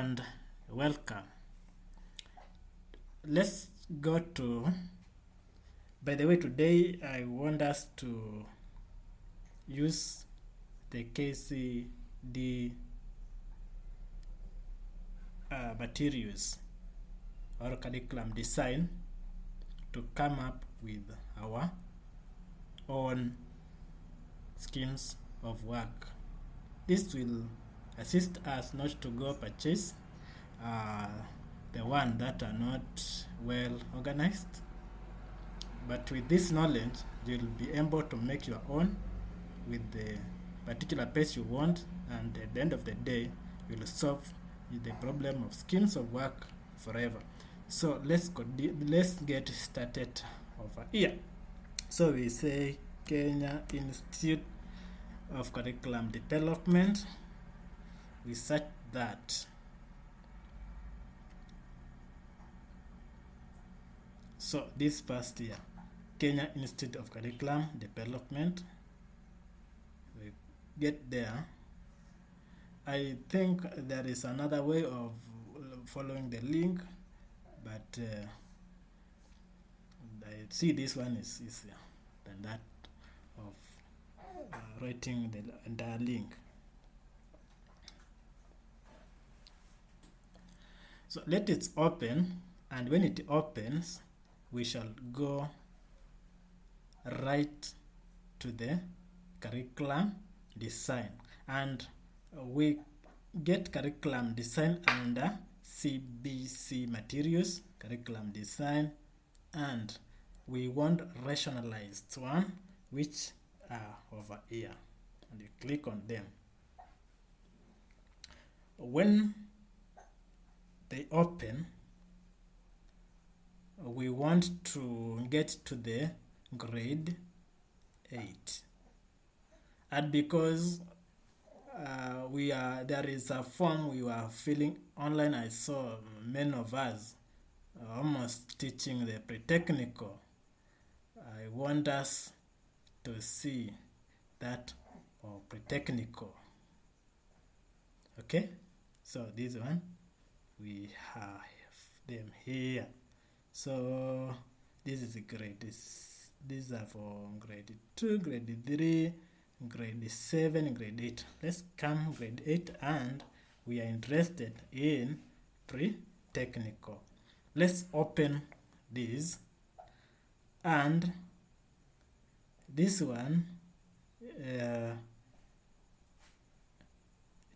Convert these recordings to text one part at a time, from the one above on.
and welcome. Let's go to, by the way, today I want us to use the KCD materials or curriculum design to come up with our own schemes of work. This will assist us not to go purchase the one that are not well organized, but with this knowledge you'll be able to make your own with the particular pace you want, and at the end of the day you'll solve the problem of schemes of work forever. So let's get started over here. So we say Kenya Institute of Curriculum Development. We search that. So this first year, Kenya Institute of Curriculum Development. We get there. I think there is another way of following the link, but I see this one is easier than that of writing the entire link. So let it open, and when it opens we shall go right to the curriculum design, and we get curriculum design under CBC materials, curriculum design, and we want rationalized one, which are over here, and you click on them. When they open, we want to get to the grade 8, and because there is a form we were filling online, I saw many of us almost teaching the pre-technical. I want us to see that or pre-technical. Okay, so this one we have them here. So this is grade. These are for grade 2, grade 3, grade 7, grade 8. Let's come grade 8, and we are interested in pre-technical. Let's open this, and this one it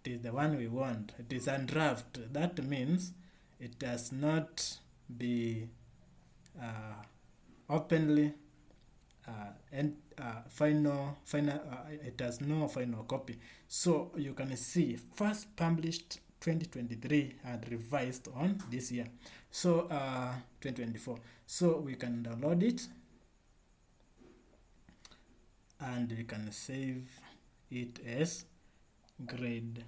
is the one we want. It is undraft. That means it does not be openly and final it has no final copy. So you can see first published 2023 and revised on this year, so 2024. So we can download it and we can save it as grade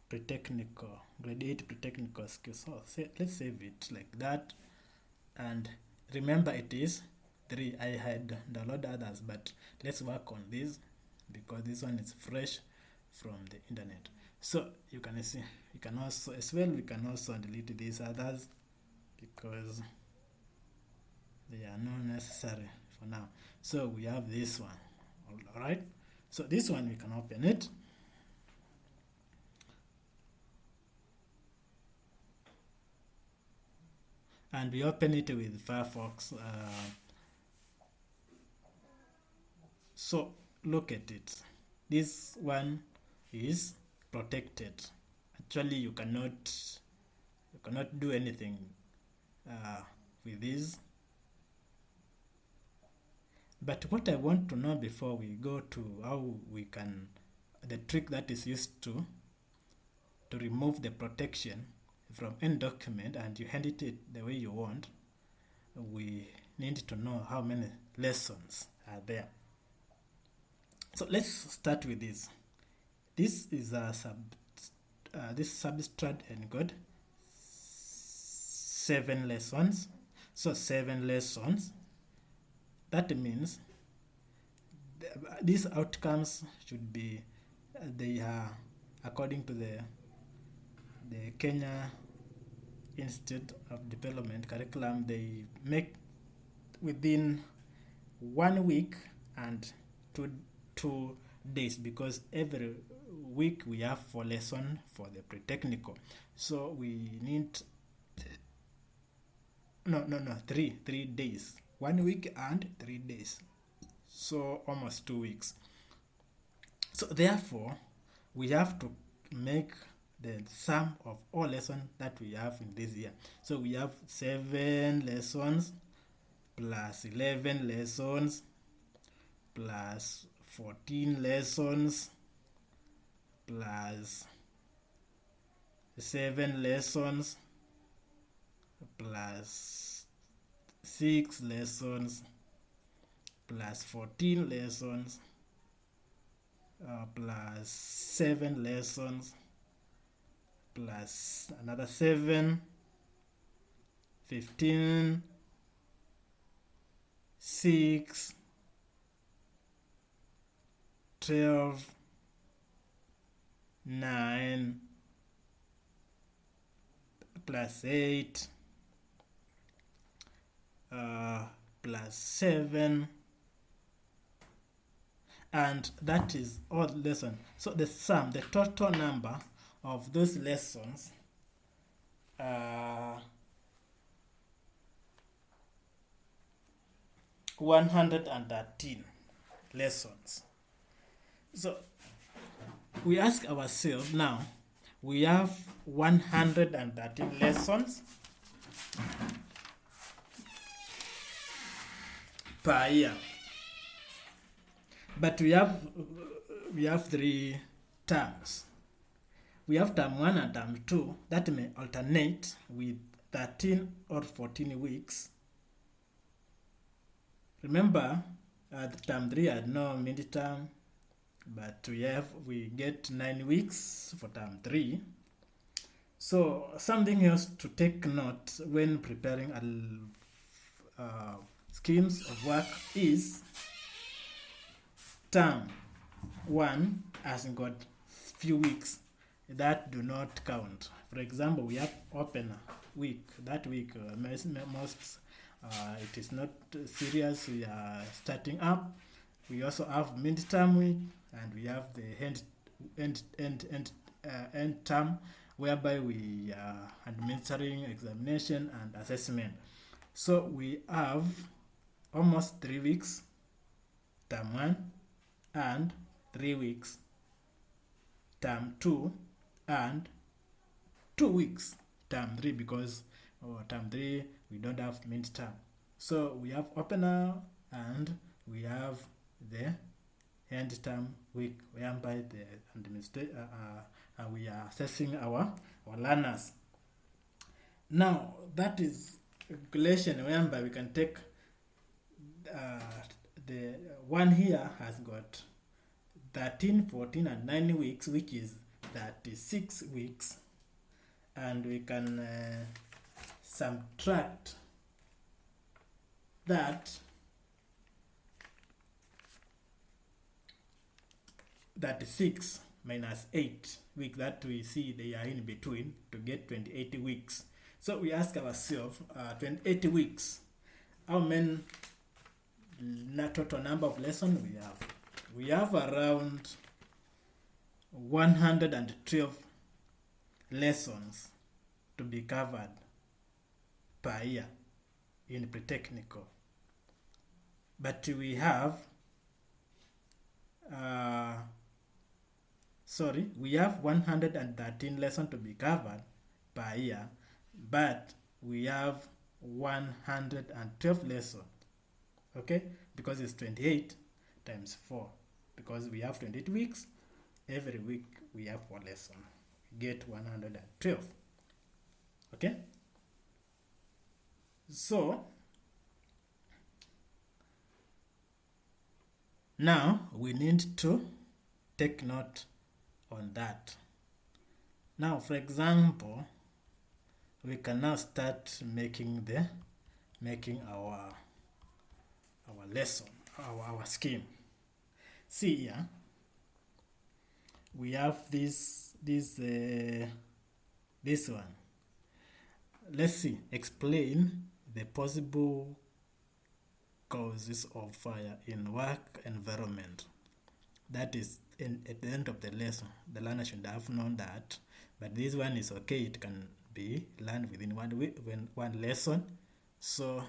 pre-technical, grade 8 pre-technical skills. So let's save it like that, and remember it is 3. I had downloaded others, but let's work on this because this one is fresh from the internet. So you can see, you can also we can also delete these others because they are not necessary for now. So we have this one. All right, so this one we can open it, and we open it with Firefox. So look at it. This one is protected. Actually, you cannot do anything with this. But what I want to know before we go to how we can, the trick that is used to remove the protection from any document and you hand it the way you want, we need to know how many lessons are there. So let's start with this. This is a this substrate and got 7 lessons. So 7 lessons. That means these outcomes should be, they are according to the Kenya Institute of Development curriculum, they make within 1 week and two days, because every week we have 4 lessons for the pre-technical. So we need 3 days. 1 week and 3 days. So almost 2 weeks. So therefore, we have to make the sum of all lessons that we have in this year. So we have 7 lessons plus 11 lessons plus 14 lessons plus 7 lessons plus 6 lessons plus 14 lessons plus 7 lessons plus another 7, 15, 6, 12, 9, plus 8, plus 7, and that is all lesson. So the sum, the total number of those lessons 113 lessons. So we ask ourselves now, we have 113 lessons per year, but we have 3 terms. We have term 1 and term 2 that may alternate with 13 or 14 weeks. Remember, term 3 had no midterm, but we get 9 weeks for term 3. So something else to take note when preparing schemes of work is term 1 has got few weeks that do not count. For example, we have open week. That week, it is not serious. We are starting up. We also have midterm week, and we have the end term, whereby we are administering examination and assessment. So we have almost 3 weeks, term 1, and 3 weeks, term 2, and 2 weeks, term 3, because term 3 we don't have midterm. So we have opener and we have the end term week, whereby we are assessing our learners. Now that is a calculation whereby we can take the one here has got 13, 14, and 9 weeks, which is 36 weeks, and we can subtract that 36 minus 8 weeks that we see they are in between to get 28 weeks. So we ask ourselves, 28 weeks, how many total number of lessons we have? We have around 112 lessons to be covered per year in pre-technical. But we have we have 113 lessons to be covered per year, but we have 112 lessons, okay, because it's 28 times 4, because we have 28 weeks. Every week we have 4 lessons, we get 112, okay. So now we need to take note on that. Now, for example, we can now start making our lesson, our scheme. See here, we have this one. Let's see, explain the possible causes of fire in work environment. That is at the end of the lesson. The learner should have known that, but this one is okay. It can be learned within one lesson. So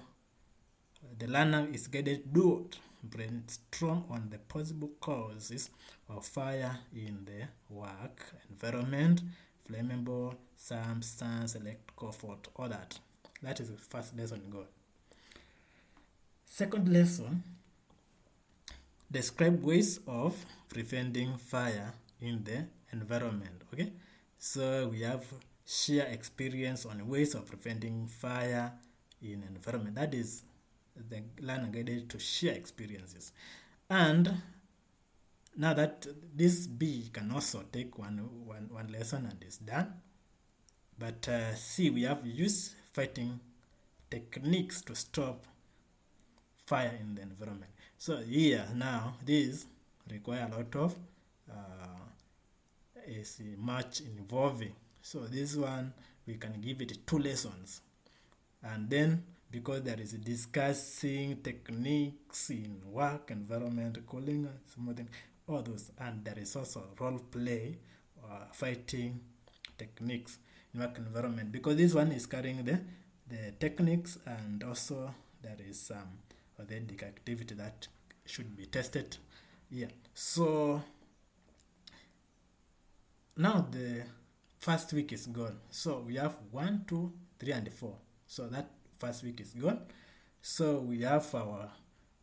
the learner is guided to do it. Brainstorm on the possible causes of fire in the work environment, flammable, substance, electrical fault, all that. That is the first lesson goal. Second lesson, describe ways of preventing fire in the environment. Okay, so we have share experience on ways of preventing fire in environment. That is the learner guided to share experiences. And now that this B can also take one lesson and is done. But C, we have used fighting techniques to stop fire in the environment. So here now these require a lot of is much involving. So this one we can give it 2 lessons, and then because there is discussing techniques in work environment, cooling, smoothing, all those, and there is also role play, fighting techniques in work environment, because this one is carrying the techniques, and also there is some authentic activity that should be tested. Yeah. So now the first week is gone. So we have 1, 2, 3, and 4. So that first week is gone. So we have our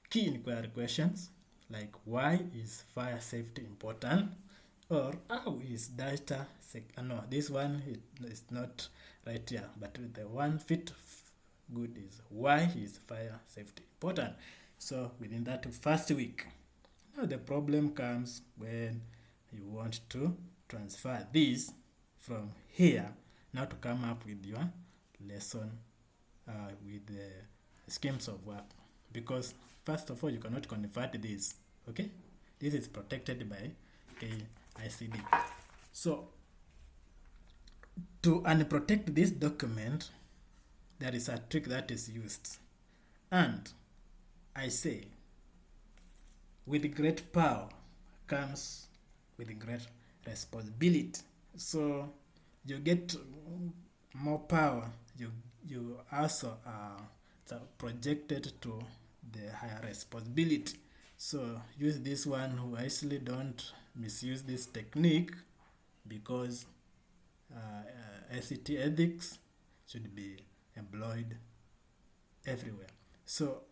key inquiry questions like, why is fire safety important? Or how is data no, this one is not right here, but the one fit good is, why is fire safety important? So within that first week, now the problem comes when you want to transfer this from here now to come up with your lesson with the schemes of work, because first of all you cannot convert this. Okay, this is protected by KICD. So to unprotect this document, there is a trick that is used, and I say, with great power comes with great responsibility. So you get more power, you also are projected to the higher responsibility. So use this one wisely, don't misuse this technique, because ICT ethics should be employed everywhere. So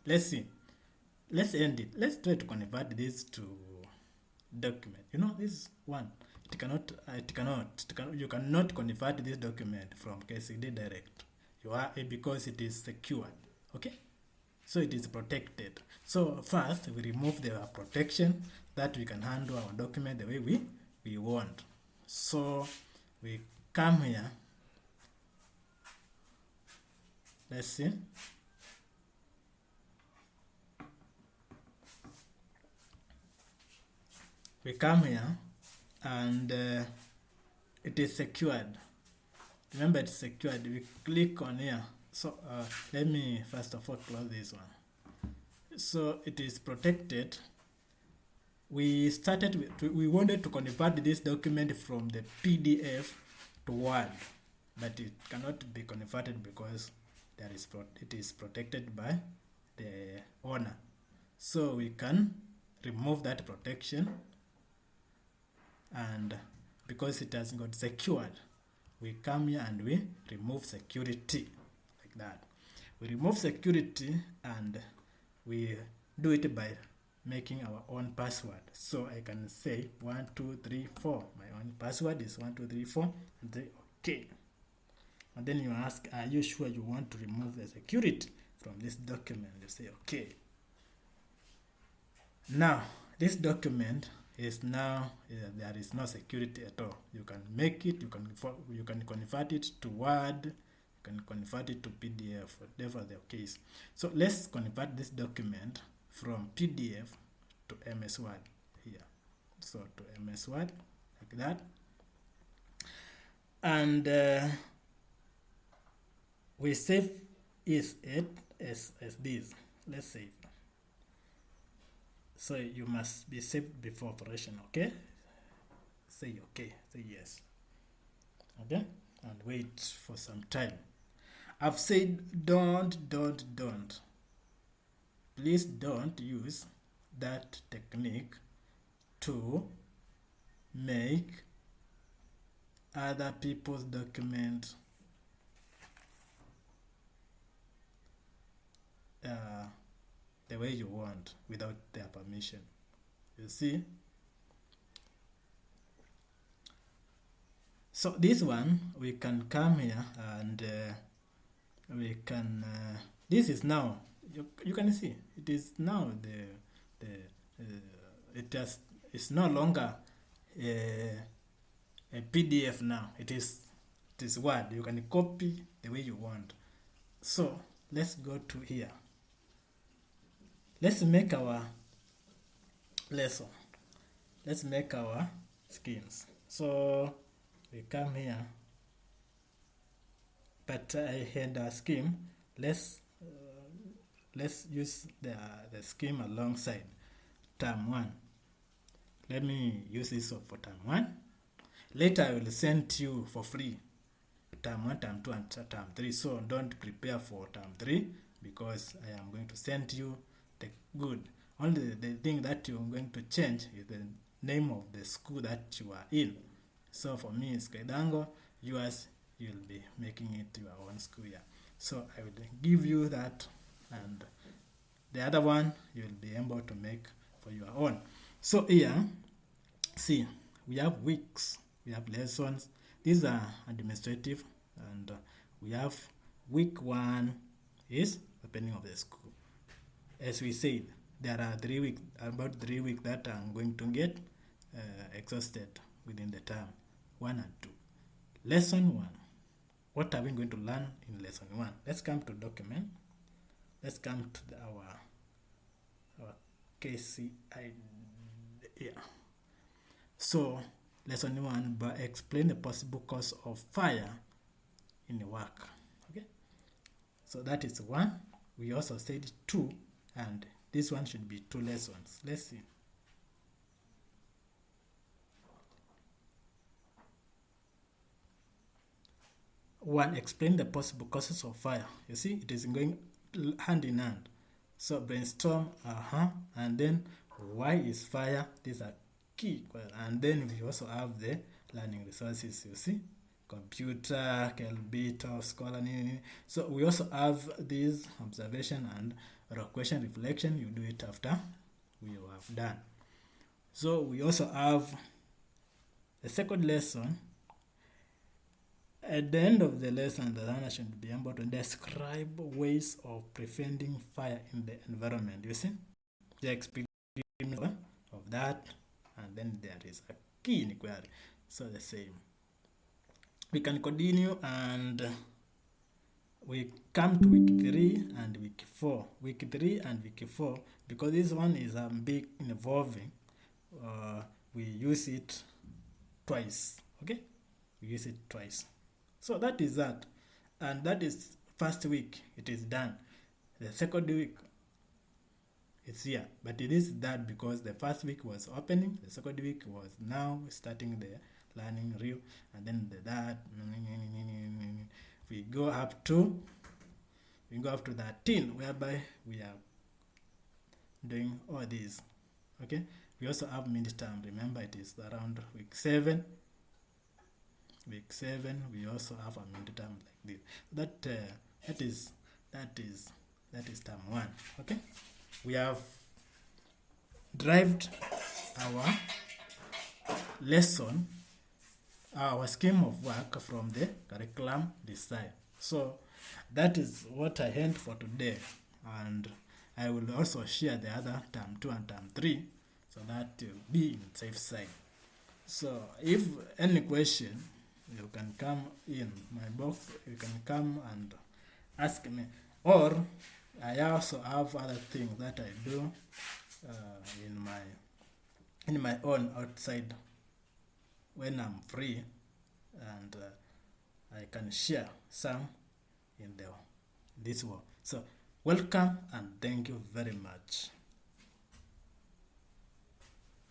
let's see, let's end it. Let's try to convert this to document. You know, this one, you cannot convert this document from KICD direct. Because it is secured. Okay, so it is protected. So first we remove the protection, that we can handle our document the way we want. So we come here, let's see, we come here and it is secured. Remember, it's secured. We click on here. So let me first of all close this one. So it is protected. We wanted to convert this document from the PDF to Word, but it cannot be converted because it is protected by the owner. So we can remove that protection, and because it has got secured, we come here and we remove security, like that. We remove security and we do it by making our own password. So I can say 1, 2, 3, 4. My own password is 1, 2, 3, 4, and say okay. And then you ask, are you sure you want to remove the security from this document? You say okay. Now this document is now there is no security at all. You can make it, you can convert it to Word, you can convert it to PDF, whatever the case. So let's convert this document from PDF to MS Word here. so to MS Word like that. And we save it as this. Let's save. So you must be saved before operation, okay? Say okay, say yes. Okay? And wait for some time. I've said don't. Please don't use that technique to make other people's document the way you want without their permission. You see? So this one, we can come here and we can, this is now, you can see, it is now it's no longer a PDF now. It is Word. You can copy the way you want. So let's go to here. Let's make our lesson. Let's make our schemes. So we come here, but I had a scheme. Let's use the scheme alongside term 1. Let me use this for term 1. Later I will send you for free term 1, term 2, and term 3. So don't prepare for term 3 because I am going to send you the good. Only the thing that you're going to change is the name of the school that you are in. So for me it's Kaidango. Yours, you'll be making it your own school year. So I will give you that, and the other one you'll be able to make for your own. So here, see, we have weeks, we have lessons. These are administrative, and we have week 1 is opening of the school. As we said, there are about 3 weeks that I'm going to get exhausted within the term 1 and 2. Lesson 1. What are we going to learn in lesson 1? Let's come to document. Let's come to our KCI here. So lesson 1, but explain the possible cause of fire in the work. Okay. So that is 1. We also said 2, and this one should be 2 lessons. Let's see. One, explain the possible causes of fire. You see, it is going hand in hand. So brainstorm, and then why is fire? These are key. And then we also have the learning resources, you see. Computer, Kelbit, Scholar. So we also have this observation and question reflection. You do it after we have done. So we also have the second lesson. At the end of the lesson, the learner should be able to describe ways of preventing fire in the environment. You see, the experience of that, and then there is a key inquiry. So the same. We can continue, and we come to week 3 and week 4. Week 3 and week 4, because this one is a big involving. We use it twice. Okay, we use it twice. So that is that, and that is first week. It is done. The second week, it's here, but it is that because the first week was opening, the second week was now starting the learning real, and then we go up to 13, whereby we are doing all these. Okay, we also have midterm. Remember, it is around week 7. Week 7, we also have a midterm like this. That is term 1. Okay, we have derived our lesson, our scheme of work from the curriculum design. So that is what I had for today, and I will also share the other term 2 and term 3, so that will be in safe side. So if any question, you can come in my box, you can come and ask me, or I also have other things that I do in my in my own outside when I'm free, and I can share some in this world. So welcome and thank you very much.